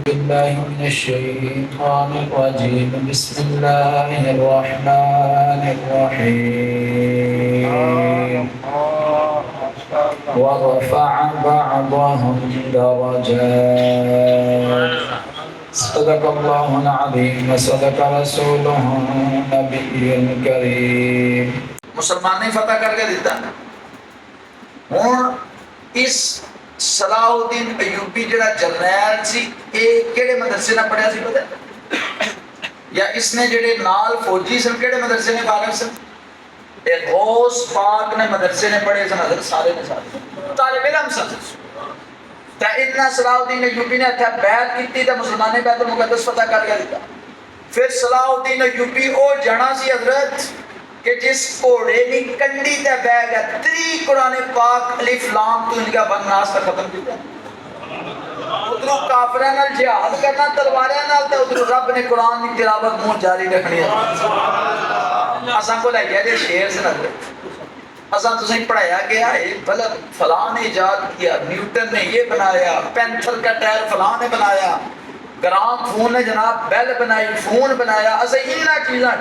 بالله من الشيطان الرجيم بسم الله الرحمن الرحيم ورفع بعضهم درجات صدق الله العظيم وصدق رسوله النبي الكريم. مسلمان نے فتح کر کے دیتا ہوں. اس صلاح الدین ایوبی جڑا جرنیل سی اے کیڑے مدرسے نہ پڑھیا سی پتہ یا اس نے جڑے نال فوجی سن کیڑے مدرسے نے فارغ سن؟ اے غوث پاک نے مدرسے نے پڑھے سن. حضرت سارے نے سارے طالب علم سن. تے اتنا صلاح الدین ایوبی نے اتھا بیعت کیتی تے مسلمان نے بیت المقدس فتح کر کے دیتا. پھر صلاح الدین ایوبی او جانا سی حضرت کہ جس گھوڑے کی کنڈی تے بہ گیا 3 قرآن پاک الف لام تو ان کا بن ناس تک ختم کیا. ادھروں کافراں نال جہاد کرنا تلواراں نال تے ادھروں رب نے قرآن کی تلاوت منہ جاری رکھنی ہے. اساں کو لے گیا جے شیر سے نظر اساں تسیں پڑھایا گیا ہے بلد فلاں نے ایجاد کیا, نیوٹن نے یہ بنایا, پینتھر کا ٹائر فلاں نے بنایا, گرام فون نے جناب بیل بنائی, فون بنایا. اسے انہاں چیزاں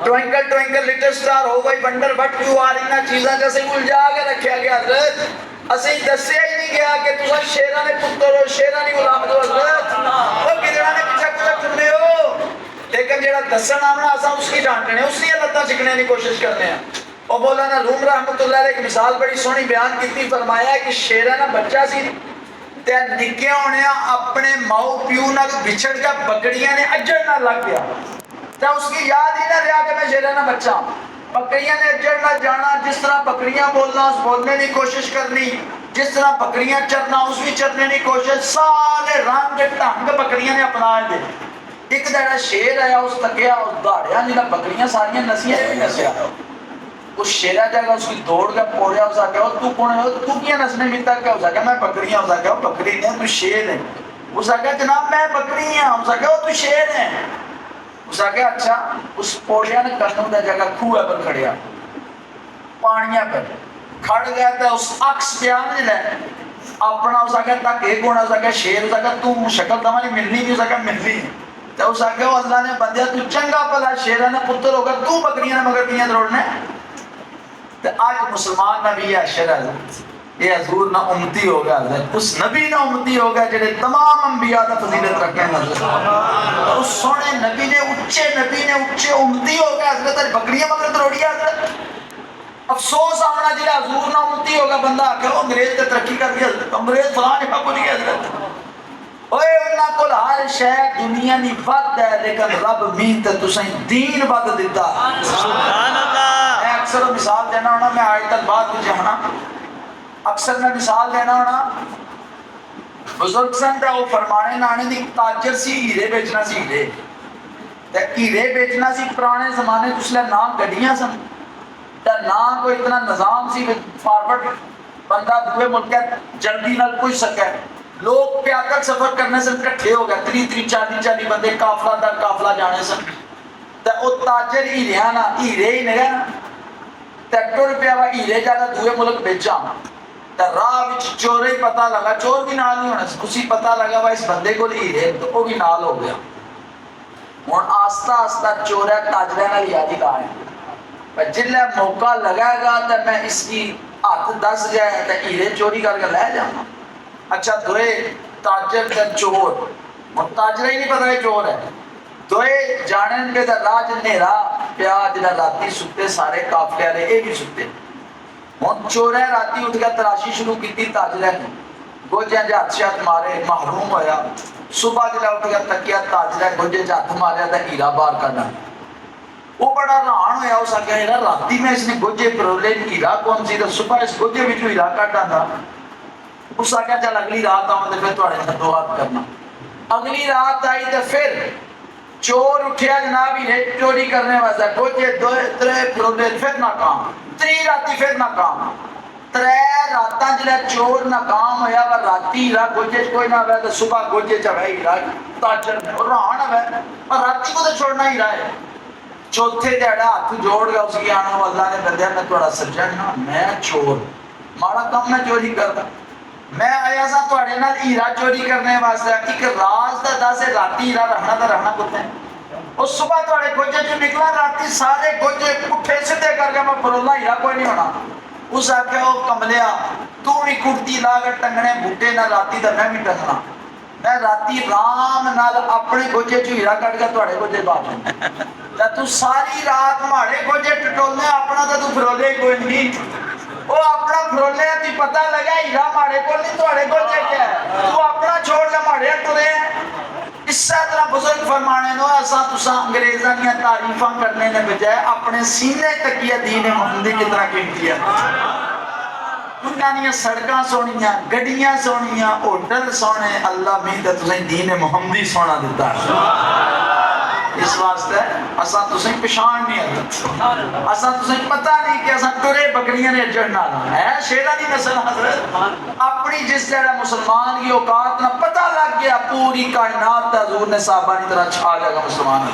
ٹوئنکل ٹوئنکل لٹل سٹار ہو گئی ونڈر وٹ یو آر انہاں چیزاں جیسے الجھا کے رکھیا گیا حضرت. اسے دسیا ہی نہیں گیا کہ تساں شیراں نے پتر ہو, شیراں نہیں غلام ہو حضرت. او کدھر نے پیچھے کچھ ٹھنڈے ہو, لیکن جڑا دسن آونا اساں اس کی ڈانٹنے اس کی لتاں چکنے کی کوشش کرنے ہیں. اور مولانا روم رحمۃ اللہ علیہ ایک مثال بڑی سونی بیان کی, فرمایا کہ شیراں دا بچہ سی تے نکے ہونے اپنے ماؤ پیو نال بچھڑ گیا, بکریاں نے اجڑ نہ لگ گیا تے اس کی یاد ہی نہ رہا کہ میں شیراں دا بچہ. بکریاں نے اجڑ نہ جانا, جس طرح بکریاں بولنا اس بولنے کی کوشش کرنی, جس طرح بکریاں چرنا اس بھی چرنے کی کوشش, سارے رنگ ڈھنگ بکریاں نے اپنا دے. ایک دڑا شیر آیا اس تکیا اس داڑیا نہیں بکریاں ساریاں نسیاں بھی نسیا. اس شیرہ جائے گا اس کی دوڑ کا پوڑیا اس آگیا تو کون ہے, تو کیا نسنے ملتا کیا اس آگیا میں بکریاں, اس آگیا بکری نہیں تو شیر ہے. اس آگیا جناب میں بکری ہیں, اس آگیا تو شیر ہیں. اس آگیا اچھا. اس پوڑیا نے کنوں دے جگہ کھوئے پر کھڑیا, پانیاں پر کھڑ گیا تھا. اس عکس بیان نہیں لے اپنا اس آگیا تک ایک ہونا, اس آگیا شیر, اس آگیا تو شکل تمہاری ملنی بھی, اس آگیا ملنی. تو اس آگیا اللہ نے بندیا تو چنگا پلا شیرہ نے پتر ہوگا, تو بکریاں نے مگر دیاں دوڑنے. آج مسلمان نبی ہے شرع یہ حضور نہ امتی ہو گیا حضرت, اس نبی نہ امتی ہو گیا جنہیں تمام انبیاء دا فضیلت رکھنے حضرت. اس سونے نبی نے اچھے امتی ہو گیا حضرت, بکریاں مگر دروڑیا حضرت. افسوس آمنا جنہیں حضور نہ امتی ہو گیا, بندہ کہ وہ انگریز تے ترقی کر گیا حضرت, انگریز فلاں نے بھول گیا حضرت. اوے انہاں کول ہر شے دنیا دی ود ہے لیکن رب مین تے تسیں دین ود دیتا. سبحان اللہ. اکثر مثال دینا ہونا, میں آیت البعد بھی جانا اکثر میں مثال دینا ہونا. بزرگ سن تے وہ فرمانے نانے دی تاجر سی, ہیرے بیچنا سی, ہیرے بیچنا سی. پرانے زمانے اس لئے نام گڈیاں سن تے نہ کوئی اتنا نظام سی فارورڈ بندہ دوے ملک جلدی نال پوچھ سکے. لوگ پیادل سفر کرنے سے کٹھے ہو گئے, 30-40 بندے قافلہ در قافلہ جانے سن. تے او تاجر ہیرے نا, ہیرے ہی نگا ٹر پیا وا ہیرے جانا دوے ملک بیچا. تے راہ وچ چورے ہی پتہ لگا, چور بھی نال نہیں ہونا, اسی پتہ لگا وا اس بندے کو ہیرے, تو وہ بھی نال ہو گیا. ہن آہستہ آہستہ چورے تاجرے نال یاری لا ہے, جلے موقع لگے گا تے میں اس کی ہاتھ دس جائے تے ہیرے چوری کر کے لے جاؤں. اچھا دوئے تاجر تے چور, تاجر ہی نہیں پتہ ہے چور ہے. دوئے جانن پہ دا راج نیرا پیا جنہ راتی سکتے سارے کافلے والے اے بھی سکتے. ہن چورے راتی اٹھ کے تلاشی شروع کی تاجرے نے, گوجے جے ہاتھ شاتھ مارے, محروم ہویا. صبح جلے اٹھ کے تکیا تاجرے گوجے جے ہاتھ ماریا تے ہیرا باہر کرنا. وہ بڑا رہان ہویا, اس آگیا ہیرا راتی میں اس نے گوجے پرولے ہیرا کون سی, تو صبح اس گوجے وچوں ہیرا کٹا تھا. اس آگیا چل اگلی رات آؤں تو پھر تھوڑے خطوات کرنا. اگلی رات آئی تو پھر چور اٹھیا جناب ہی چوری کرنے واسطے, گوجے دوئے ترے پرولے پھر ناکام, 3 راتی پھر ناکام. 3 راتاں جلے چور ناکام ہویا وا راتی ہیرا گوجے کوئی نہ ہویا, تو صبح گوجے چڑھا ہیرا تاجر نے, اور رہان ہویا اور راتی کو تو چھوڑنا ہیرا ہے. چوتھے دیڑا ہاتھ جوڑ گیا اس کی آنا, اللہ نے بندیا میں تھوڑا سجن ہاں, میں چور ماڑا کم میں چوری کردا, میں آیا سا تھوڑے نال ہیرا چوری کرنے واسطے ایک راز دا دس راتی ہیرا رکھنا کتے اور صبح تھوڑے گوجے جو نکلا راتی سارے گوجے پٹھے سدھے کر کے میں پرولا ہیرا کوئی نہیں ہونا اس آکھے وہ کملیا تو بھی کرتی لا کے ٹنگنے بوٹے نہ راتی دا میں بھی ٹنگنا میں راتی رام نال اپنے گوجے جو ہیرا کٹ کے تھوڑے گوجے بات ہے تو ساری رات ماڑے گوجے ٹٹولنے اپنا تو پھرولے کوئی نہیں وہ اپنا پھرولے تی پتہ لگا ہیرا ماڑے کو نہیں تھوڑے گوجے کیا ہے تو اپنا چھوڑ لے ماڑے ٹرے ہیں اس طرح بزرگ فرمانے نو ایسا تسا انگریزاں دیا تعریفاں کرنے نے بجائے اپنے سینے تکیہ دین محمدی کتنا قیمتی ہے انہاں دیا سڑکاں سونیاں گڈیاں سونیاں ہوٹل سونے اللہ میں تے تسیں دین محمدی سونا دیتا ہے اس واسطے اساں تسیں پہچان نہیں آتا اساں تسیں پتہ نہیں کہ اساں ٹرے بکریاں نے جڑنا ہے شیرا دی نسل حضرت اپنی جس طرح مسلمان کی اوقات نہ پتہ لگ گیا پوری کائنات تے حضور نے صحابہ کی طرح چھا جائے گا مسلمان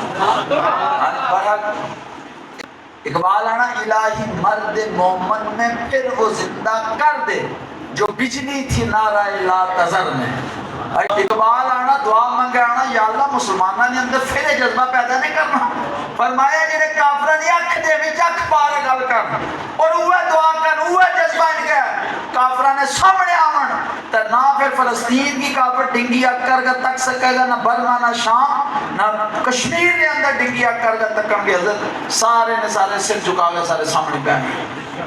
اقبال آنا الہی مرد مومن میں پھر وہ زندہ کر دے جو بجلی تھی نعرہ لا تذر میں اقبال آنا دعا منگا آنا یا اللہ مسلمانہ نے اندر پھر جذبہ پیدا نہیں کرنا فرمایا جنہیں کافرہ نے اکھ دے میں جک پارے گل کرنا اور اوہ دعا کر اوہ جذبہ ان گیا کافرہ نے سامنے آمن تو نہ پھر فلسطین کی کافر ڈنگی اکر گا تک سکے گا نہ برما نہ شام نہ کشمیر نے اندر ڈنگی اکر گا تکم گے حضرت سارے نے سارے سر جھکا گئے سارے سامنے پہنے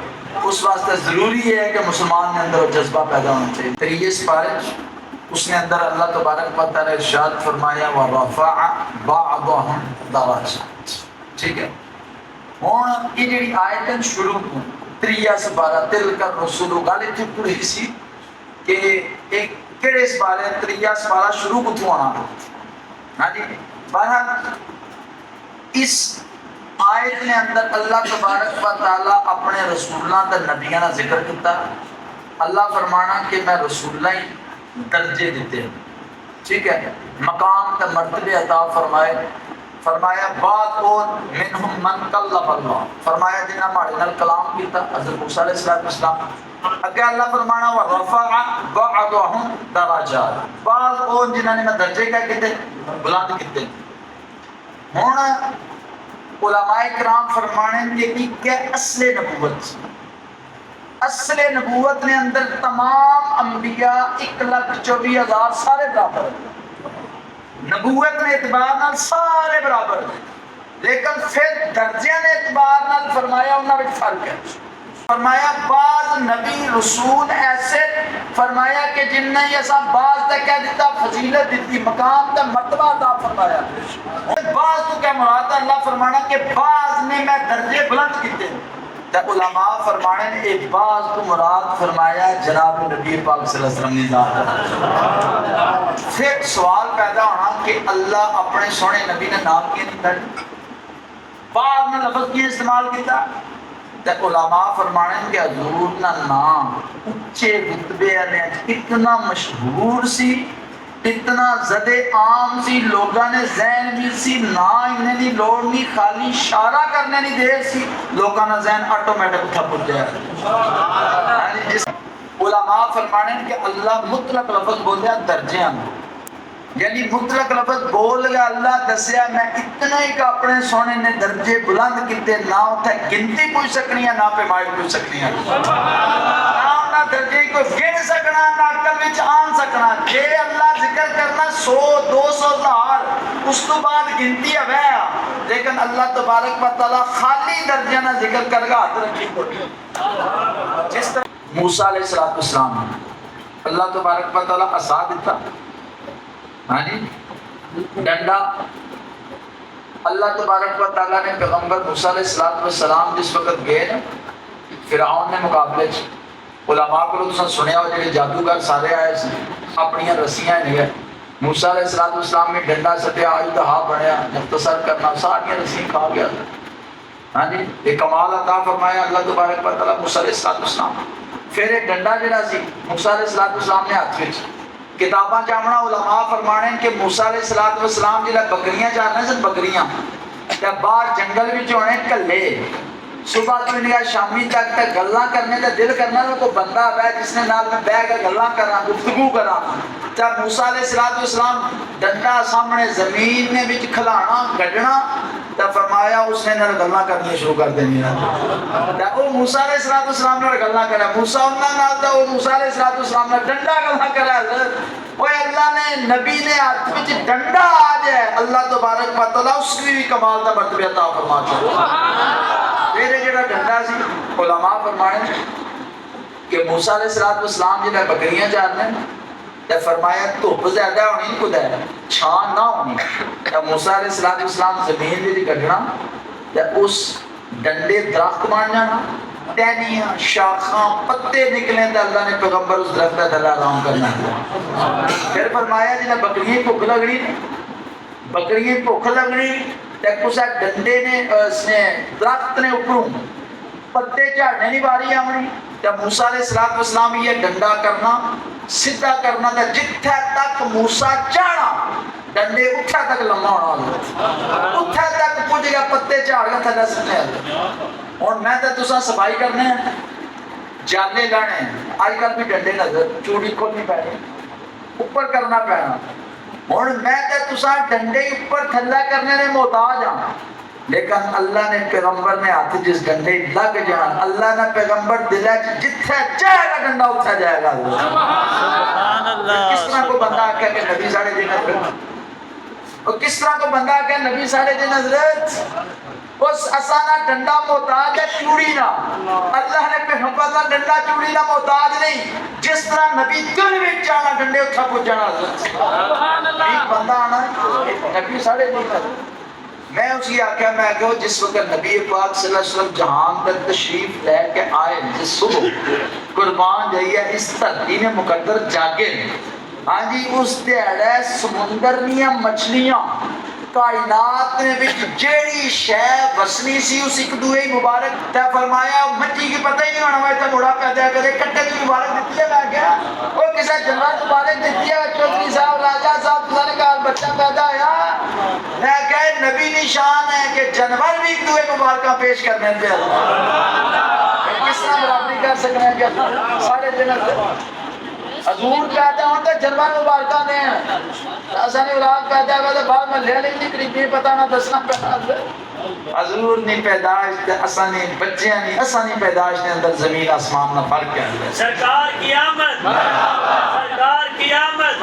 اس واسطے ضروری ہے کہ مسلمان نے اندر وہ جذبہ پیدا ہونا چاہیے تریے سپارے اس نے اندر اللہ تبارک و تعالی ارشاد فرمایا وَرَفَعَ بَعْضَهُمْ دَرَجَاتٍ ٹھیک ہے ہون یہ جڑی آیتن شروع کو تریہ سپارہ تلک الرسول گالی تھی پوری سی کہ ایک کڑے اس بارے تریہ سپارہ شروع کو تھو آنا ہاں جی بہرحال اس آیت نے اندر اللہ تبارک و تعالی اپنے رسولان تے نبیان کا ذکر کرتا اللہ فرمانا کہ میں رسولہ درجے دیتے ہیں ٹھیک ہے مقام تے مرتبے عطا فرمائے فرمایا بعد اور منہم من کلم اللہ فرمایا جنہاں ماڑے نال کلام کیتا حضرت موسیٰ علیہ السلام اگے اللہ فرمانا ورفع بعضهم درجات بعض اور جنہاں نے میں درجے کیا کیتے بلند کیتے ہن علماء کرام فرمانے کہ کیا اصل نبوت اصل نبوت نے اندر تمام انبیاء 1,24,000 سارے برابر نبوت نے اعتبار نال سارے برابر لیکن پھر درجے نے اعتبار نال فرمایا انہاں وچ فرق ہے فرمایا بعض نبی رسول ایسے فرمایا کہ جن نے ایسا بعض تک کہہ دیتا فضیلت دیتی مقام تے مرتبہ عطا فرمایا بعض تو کیا مراد ہے اللہ فرمانا کہ بعض نے میں درجے بلند کیتے تے علماء فرمانے نے ایک بعض کو مراد فرمایا جناب نبی پاک صلی اللہ علیہ وسلم نے پھر سوال پیدا ہونا کہ اللہ اپنے سونے نبی نے نام کیے نہیں دیا بعض نے لفظ کی استعمال کیتا تے علماء فرمانے کہ حضور نا نام اچھے رتبے نے اتنا مشہور سی اتنا زد عام سی لوگاں نے ذہن بھی سی نہ انہیں دی لوڑ نہیں خالی اشارہ کرنے نہیں دیر سی لوگاں نے ذہن آٹومیٹک اٹھا پڑ جائے علماء فرمانے کہ اللہ مطلق لفظ بولیا درجیاں یعنی مطلق لفظ بول گیا اللہ دسیا میں اتنا ہی کہ اپنے سونے نے درجے بلند کیتے نہ اتھے گنتی پوچھ سکنی ہے نہ پیمائی پوچھ سکنی ہے نہ درجے کو گن سکنا نہ عقل وچ آن سکنا جے اللہ ذکر کرنا 100 200 ہزار اس تو بعد گنتی ہے لیکن اللہ تبارک و تعالی خالی درجہ نہ ذکر کر گا ہاتھ رکھی کوئی جس طرح موسیٰ علیہ السلام اللہ تبارک و تعالی عصا دیتا ہاں جی ڈنڈا اللہ تبارک و تعالیٰ نے پیغمبر موسیٰ علیہ السلام جس وقت گئے نا فرعون نے مقابلے علماء کو تو سنیا ہو جائے جادوگر سارے آئے اپنی رسیاں نہیں موسیٰ علیہ السلام میں ڈنڈا سٹیا آج دہا بڑھیا مختصر کرنا ساری رسیاں کھا گیا ہاں جی ایک کمال عطا فرمایا اللہ تبارک و تعالیٰ موسیٰ علیہ السلام پھر ایک ڈنڈا جڑا سی موسیٰ علیہ السلام نے ہاتھ وچ کتاباں چاہنا علماء فرمانے کہ موسیٰ علیہ السلام جلہ بکریاں چاہنے سے بکریاں جب باہر جنگل بھی ہونے کلے صبح تو انہیں شامی تک گلاں کرنے کا دل کرنا نا کوئی بندہ ہے جس نے نال میں بیٹھ کے گلاں کرا گفتگو کرا جب موسیٰ علیہ السلام ڈنڈا سامنے زمین میں بچ کھلانا گڈنا تو فرمایا اس نے نال گلاں کرنی شروع کر دینی تے او موسیٰ علیہ السلام نال گلاں کرا موسیٰ انہاں نال تے او موسیٰ علیہ السلام نال ڈنڈا گلاں کرا اوے اللہ نے نبی نے ہاتھ وچ ڈنڈا آ جائے اللہ تبارک و تعالی اس کی بھی کمال دا مرتبہ عطا فرما چھوڑے میرے جڑا ڈنڈا سی علماء فرمانے کہ موسیٰ علیہ السلام جڑا بکریاں چارنے تے فرمایا دھوپ زیادہ ہونی خدا ہے چھان نہ ہونی تے موسیٰ علیہ السلام زمین دے کڈنا تے اس ڈنڈے درخت بن جانا ٹہنیاں شاخاں پتے نکلیں تے اللہ نے پیغمبر اس درخت کا تھلہ آرام کرنا پھر فرمایا جنہیں بکریاں بھوک لگنی بکریاں بھوک لگنی تے کسا ڈنڈے نے اس نے درخت نے اوپروں پتے جھاڑنے نہیں باری آمنی تے موسیٰ علیہ السلام یہ ڈنڈا کرنا سیدھا کرنا تے جتھے تک موسیٰ چاہنا ڈنڈے اٹھا تک لمبا ہونا اٹھا تک پوچھ گیا پتے جھاڑ گیا تھا سکتے اور میں تے تساں صفائی کرنے ہیں جانے لانے ہیں آج کل بھی ڈنڈے نظر چوڑی کھولنی پڑی اوپر کرنا پینا اور میں تے تساں ڈنڈے اوپر تھلا کرنے نے محتاج ہاں لیکن اللہ نے پیغمبر نے ہاتھ جس ڈنڈے لگ جان اللہ نے پیغمبر دل جتھے جائے گا ڈنڈا اٹھا جائے گا سبحان اللہ کس طرح کو بندہ آکھا کہ نبی ساڑھے دن حضرت اور کس طرح کو بندہ آکھا کہ نبی ساڑھے دن حضرت اس اسانہ ڈنڈا محتاج ہے چوڑی نہ اللہ نے پیغمبر کا ڈنڈا چوڑی نہ محتاج نہیں جس طرح نبی دل میں جانا ڈنڈے اٹھا پوچھ جانا حضرت سبحان اللہ ایک بندہ آنا نبی ساڑھے دن حضرت میں اسی آقا میں کہو جس وقت نبی پاک صلی اللہ علیہ وسلم جہان پر تشریف لے کے آئے جس صبح قربان جائیے اس دھرتی میں مقدر جاگے ہاں جی اس دیڑے سمندر نیا مچھلیاں کائنات میں بھی جیڑی شے بسنی سی اس ایک دوئے مبارک تے فرمایا مچھی کی پتہ ہی نہیں ہونا میں تے بڑا پیدا کرے کٹے کی مبارک دیتی ہے میں کیا وہ کسے جنرل مبارک دیتی ہے چودھری صاحب راجہ صاحب تسا نے کہا بچہ پیدا آیا میں کہے نبی نشان ہے کہ جنور بھی ایک دوئے مبارکہ پیش کرنے پہ کس طرح برابری کر سکنے ہیں کہ سارے جنت حضور پیدا ہوں تو جنور مبارکہ نے اسانی اولاد پیدا ہوا تو بعد میں لے لیں قریبی پتہ نہ دسنا پیدا حضور نے پیدائش اسانی بچیاں نہیں اسانی پیدائش نے اندر زمین آسمان نہ فرق کیا سرکار کی آمد سرکار کی آمد